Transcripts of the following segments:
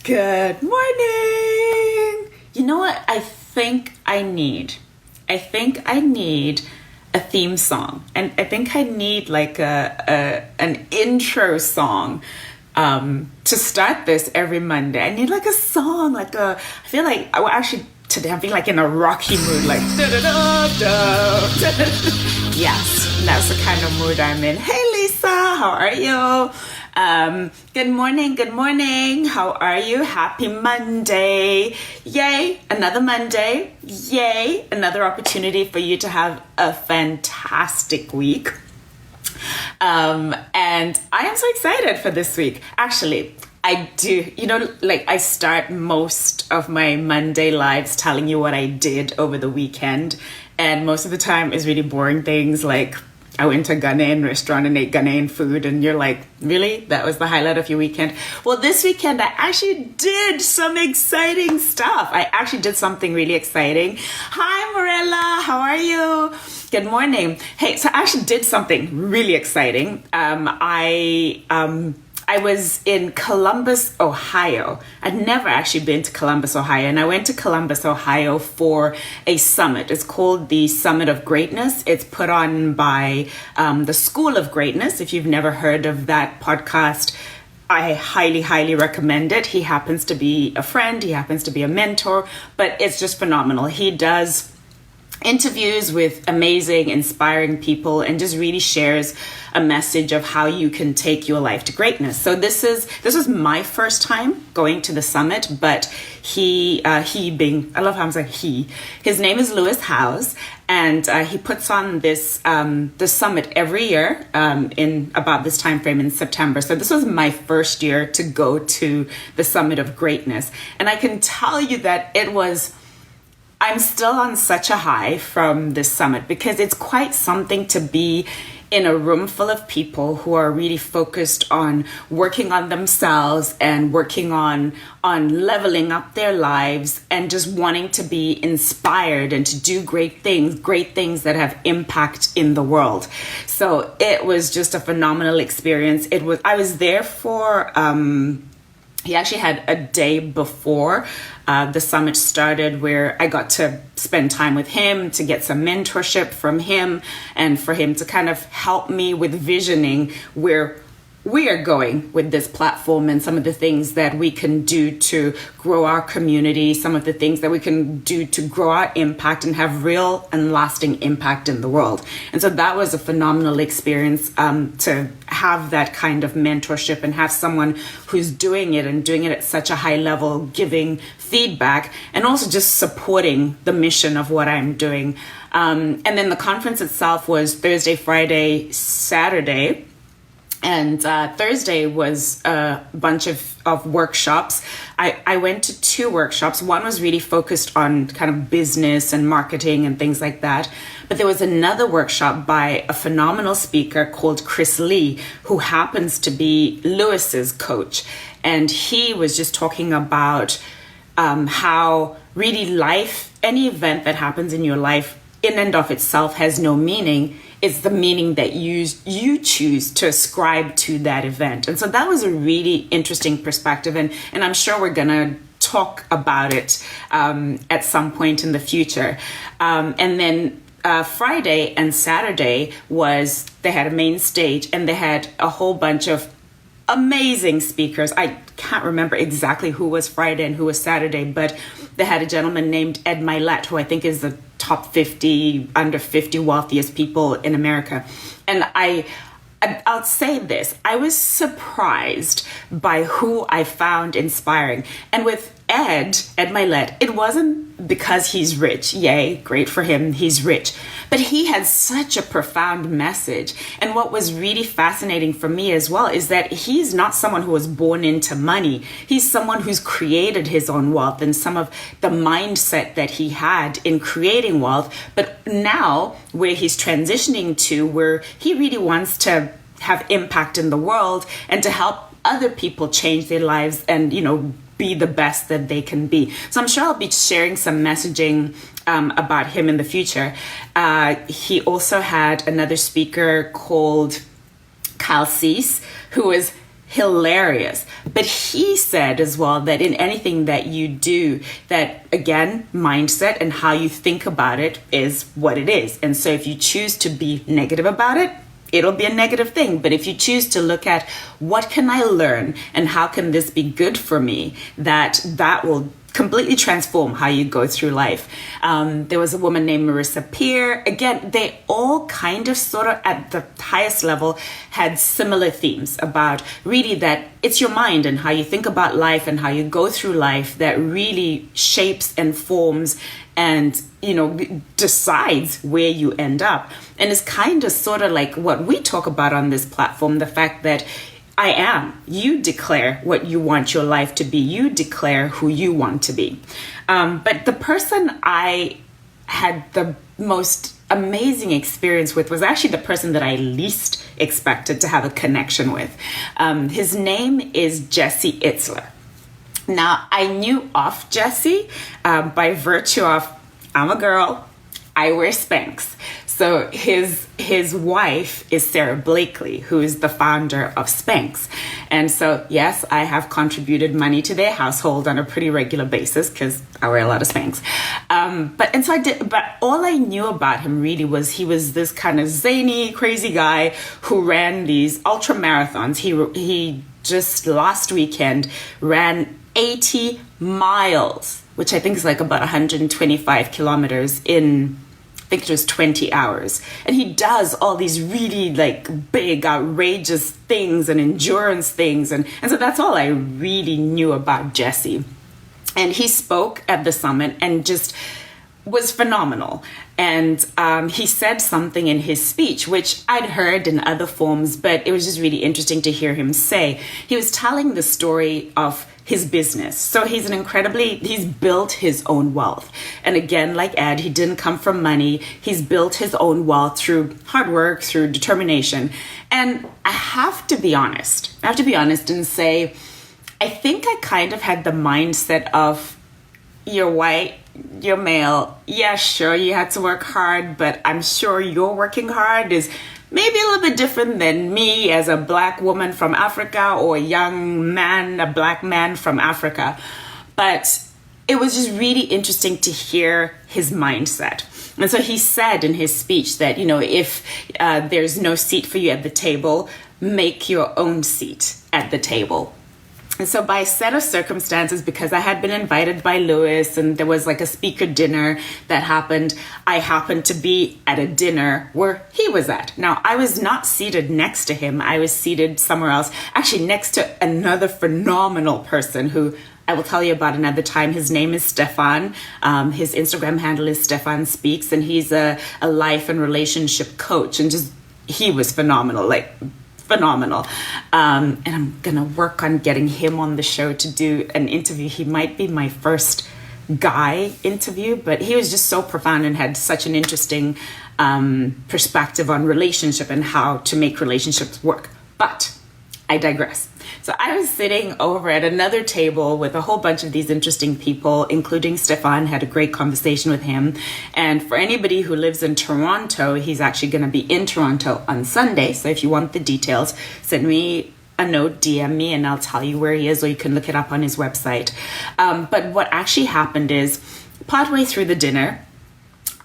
Good morning. You know what I think I need? I think I need a theme song. And I think I need like an intro song to start this every Monday. I need like a song, I feel like I will actually today I'm feeling like in a rocky mood, like da da da da. Yes, that's the kind of mood I'm in. Hey Lisa, how are you? Good morning. How are you? Happy Monday. Yay, another Monday. Yay, another opportunity for you to have a fantastic week. And I am so excited for this week. Actually, I do, I start most of my Monday lives telling you what I did over the weekend. And most of the time is really boring things like I went to a Ghanaian restaurant and ate Ghanaian food, and you're like, really? That was the highlight of your weekend? Well, this weekend, I actually did some exciting stuff. I actually did something really exciting. Hi, Morella. How are you? Good morning. Hey, so I actually did something really exciting. I was in Columbus, Ohio. I'd never actually been to Columbus, Ohio. And I went to Columbus, Ohio for a summit. It's called the Summit of Greatness. It's put on by the School of Greatness. If you've never heard of that podcast, I highly, highly recommend it. He happens to be a friend. He happens to be a mentor, but it's just phenomenal. He does interviews with amazing, inspiring people and just really shares a message of how you can take your life to greatness. So this was my first time going to the summit, but he being, I love how I'm saying he, his name is Lewis Howes, and he puts on this the summit every year in about this time frame in September. So this was my first year to go to the Summit of Greatness, and I can tell you that I'm still on such a high from this summit because it's quite something to be in a room full of people who are really focused on working on themselves and working on leveling up their lives and just wanting to be inspired and to do great things that have impact in the world. So it was just a phenomenal experience. I was there for, he actually had a day before the summit started where I got to spend time with him to get some mentorship from him and for him to kind of help me with visioning where we are going with this platform and some of the things that we can do to grow our community, some of the things that we can do to grow our impact and have real and lasting impact in the world. And so that was a phenomenal experience to have that kind of mentorship and have someone who's doing it and doing it at such a high level, giving feedback and also just supporting the mission of what I'm doing. And then the conference itself was Thursday, Friday, Saturday. And Thursday was a bunch of workshops. I went to 2 workshops. One was really focused on kind of business and marketing and things like that. But there was another workshop by a phenomenal speaker called Chris Lee, who happens to be Lewis's coach. And he was just talking about how really life, any event that happens in your life in and of itself has no meaning. It's the meaning that you choose to ascribe to that event. And so that was a really interesting perspective. And I'm sure we're going to talk about it at some point in the future. And then Friday and Saturday they had a main stage and they had a whole bunch of amazing speakers. I can't remember exactly who was Friday and who was Saturday, but they had a gentleman named Ed Milet, who I think is the top 50, under 50 wealthiest people in America. And I'll say this, I was surprised by who I found inspiring. And with Ed Milet, it wasn't because he's rich. Yay, great for him, he's rich. But he had such a profound message. And what was really fascinating for me as well is that he's not someone who was born into money. He's someone who's created his own wealth and some of the mindset that he had in creating wealth. But now where he's transitioning to, where he really wants to have impact in the world and to help other people change their lives and, be the best that they can be. So I'm sure I'll be sharing some messaging about him in the future. He also had another speaker called Kyle Cease, who was hilarious. But he said as well that in anything that you do, that again, mindset and how you think about it is what it is. And so if you choose to be negative about it, it'll be a negative thing. But if you choose to look at what can I learn and how can this be good for me, that will completely transform how you go through life. There was a woman named Marissa Peer. Again, they all kind of sort of at the highest level had similar themes about really that it's your mind and how you think about life and how you go through life that really shapes and forms and, decides where you end up. And it's kind of sort of like what we talk about on this platform, the fact that you declare what you want your life to be. You declare who you want to be. But the person I had the most amazing experience with was actually the person that I least expected to have a connection with. His name is Jesse Itzler. Now, I knew of Jesse by virtue of, I'm a girl, I wear Spanx. So his wife is Sarah Blakely, who is the founder of Spanx. And so, yes, I have contributed money to their household on a pretty regular basis because I wear a lot of Spanx. But all I knew about him really was he was this kind of zany, crazy guy who ran these ultra marathons. He just last weekend ran 80 miles, which I think is like about 125 kilometers in, I think it was 20 hours. And he does all these really like big, outrageous things and endurance things. And so that's all I really knew about Jesse. And he spoke at the summit and just was phenomenal. And he said something in his speech, which I'd heard in other forms, but it was just really interesting to hear him say. He was telling the story of his business. So he's built his own wealth. And again, like Ed, he didn't come from money. He's built his own wealth through hard work, through determination. And I have to be honest and say, I think I kind of had the mindset of, you're white, you're male. Yeah, sure, you had to work hard, but I'm sure your working hard is maybe a little bit different than me as a black woman from Africa or a black man from Africa. But it was just really interesting to hear his mindset. And so he said in his speech that, if there's no seat for you at the table, make your own seat at the table. And so by a set of circumstances, because I had been invited by Lewis and there was like a speaker dinner that happened, I happened to be at a dinner where he was at. Now, I was not seated next to him. I was seated somewhere else, actually next to another phenomenal person who I will tell you about another time. His name is Stefan. His Instagram handle is Stefan Speaks, and he's a life and relationship coach. And he was phenomenal, phenomenal. And I'm going to work on getting him on the show to do an interview. He might be my first guy interview, but he was just so profound and had such an interesting perspective on relationship and how to make relationships work. But I digress. So I was sitting over at another table with a whole bunch of these interesting people, including Stefan, had a great conversation with him. And for anybody who lives in Toronto, he's actually going to be in Toronto on Sunday. So if you want the details, send me a note, DM me, and I'll tell you where he is, or you can look it up on his website. But what actually happened is, partway through the dinner,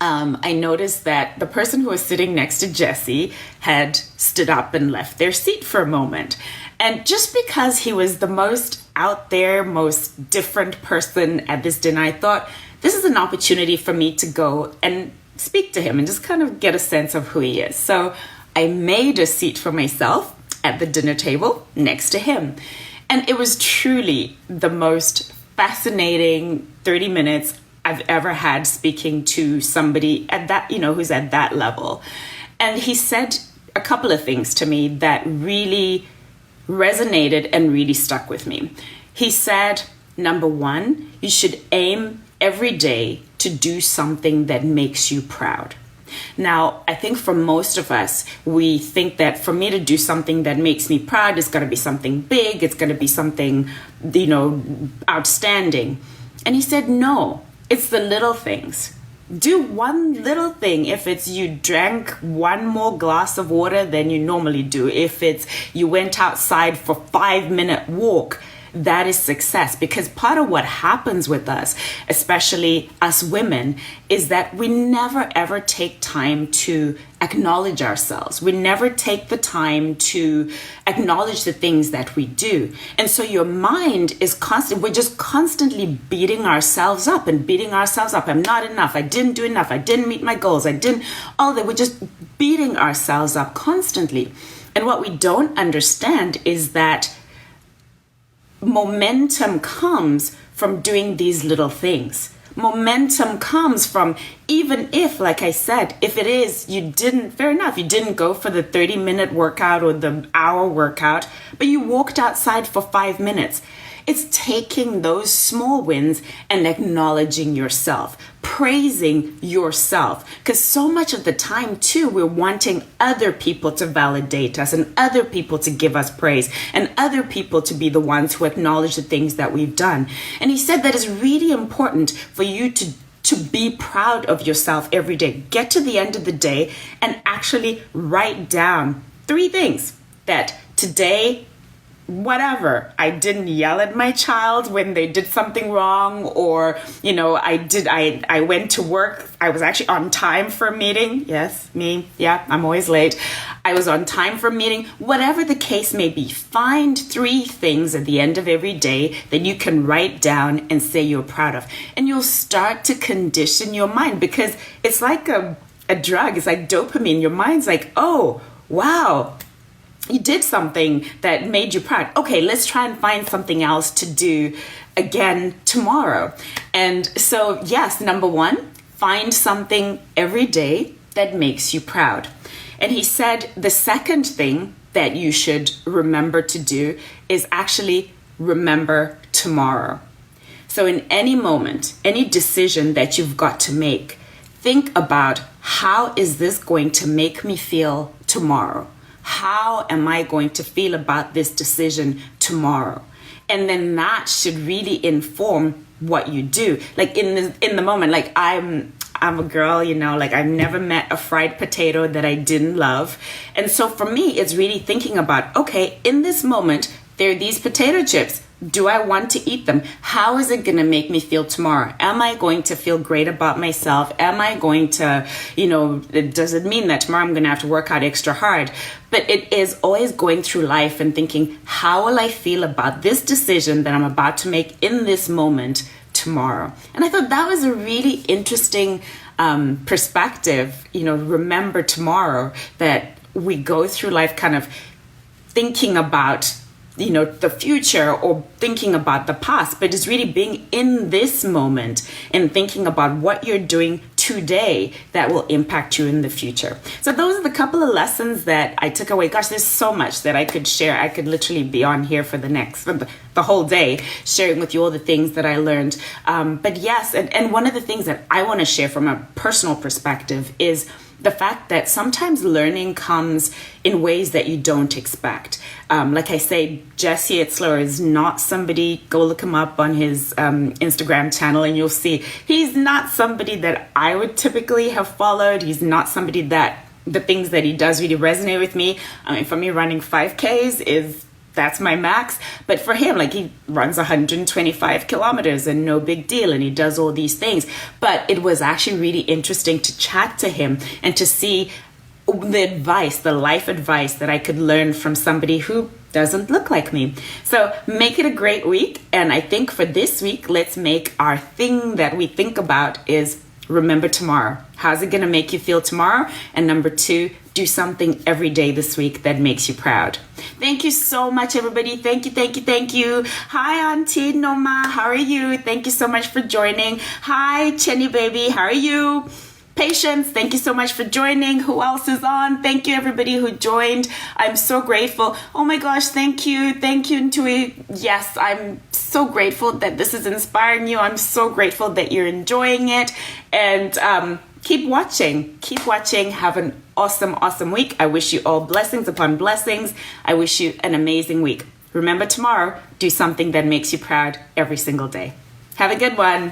I noticed that the person who was sitting next to Jesse had stood up and left their seat for a moment. And just because he was the most out there, most different person at this dinner, I thought this is an opportunity for me to go and speak to him and just kind of get a sense of who he is. So I made a seat for myself at the dinner table next to him. And it was truly the most fascinating 30 minutes I've ever had speaking to somebody at that, who's at that level. And he said a couple of things to me that really resonated and really stuck with me. He said, number one, you should aim every day to do something that makes you proud. Now, I think for most of us, we think that for me to do something that makes me proud, it's going to be something big, it's going to be something, outstanding. And he said, no, it's the little things. do one little thing. If it's you drank one more glass of water than you normally do, if it's you went outside for 5-minute walk, that is success. Because part of what happens with us, especially us women, is that we never ever take time to acknowledge ourselves. We never take the time to acknowledge the things that we do. And so your mind is we're just constantly beating ourselves up and beating ourselves up. I'm not enough. I didn't do enough. I didn't meet my goals. All that. We're just beating ourselves up constantly. And what we don't understand is that momentum comes from doing these little things. Momentum comes from, even if, like I said, if it is, fair enough, you didn't go for the 30-minute workout or the hour workout, but you walked outside for 5 minutes. It's taking those small wins and acknowledging yourself, praising yourself. Because so much of the time, too, we're wanting other people to validate us and other people to give us praise and other people to be the ones who acknowledge the things that we've done. And he said that it's really important for you to be proud of yourself every day. Get to the end of the day and actually write down 3 things that today, whatever, I didn't yell at my child when they did something wrong, or, I went to work. I was actually on time for a meeting. Yes, me. Yeah, I'm always late. I was on time for a meeting. Whatever the case may be, find 3 things at the end of every day that you can write down and say you're proud of. And you'll start to condition your mind, because it's like a drug. It's like dopamine. Your mind's like, oh, wow, you did something that made you proud. Okay, let's try and find something else to do again tomorrow. And so, yes, number 1, find something every day that makes you proud. And he said the second thing that you should remember to do is actually remember tomorrow. So in any moment, any decision that you've got to make, think about, how is this going to make me feel tomorrow? How am I going to feel about this decision tomorrow? And then that should really inform what you do. Like in the moment, like I'm a girl, like I've never met a fried potato that I didn't love. And so for me, it's really thinking about, okay, in this moment, there are these potato chips. Do I want to eat them? How is it going to make me feel tomorrow? Am I going to feel great about myself? Am I going to, does it mean that tomorrow I'm going to have to work out extra hard? But it is always going through life and thinking, how will I feel about this decision that I'm about to make in this moment tomorrow? And I thought that was a really interesting perspective, remember tomorrow, that we go through life kind of thinking about the future or thinking about the past, but it's really being in this moment and thinking about what you're doing today that will impact you in the future. So those are the couple of lessons that I took away. Gosh, there's so much that I could share. I could literally be on here for the whole day sharing with you all the things that I learned. But yes, and one of the things that I want to share from a personal perspective is the fact that sometimes learning comes in ways that you don't expect. Like I say, Jesse Itzler is not somebody, go look him up on his Instagram channel and you'll see he's not somebody that I would typically have followed. He's not somebody that the things that he does really resonate with me. I mean, for me, running 5Ks that's my max. But for him, like, he runs 125 kilometers and no big deal. And he does all these things. But it was actually really interesting to chat to him and to see the life advice that I could learn from somebody who doesn't look like me. So make it a great week. And I think for this week, let's make our thing that we think about is remember tomorrow. How's it going to make you feel tomorrow? And number 2, do something every day this week that makes you proud. Thank you so much, everybody. Thank you, thank you, thank you. Hi, Auntie Noma. How are you? Thank you so much for joining. Hi, Chenny Baby. How are you? Patience, thank you so much for joining. Who else is on? Thank you, everybody who joined. I'm so grateful. Oh my gosh, thank you. Thank you, Ntui. Yes, I'm so grateful that this is inspiring you. I'm so grateful that you're enjoying it. And keep watching. Keep watching. Have an awesome, awesome week. I wish you all blessings upon blessings. I wish you an amazing week. Remember tomorrow, do something that makes you proud every single day. Have a good one.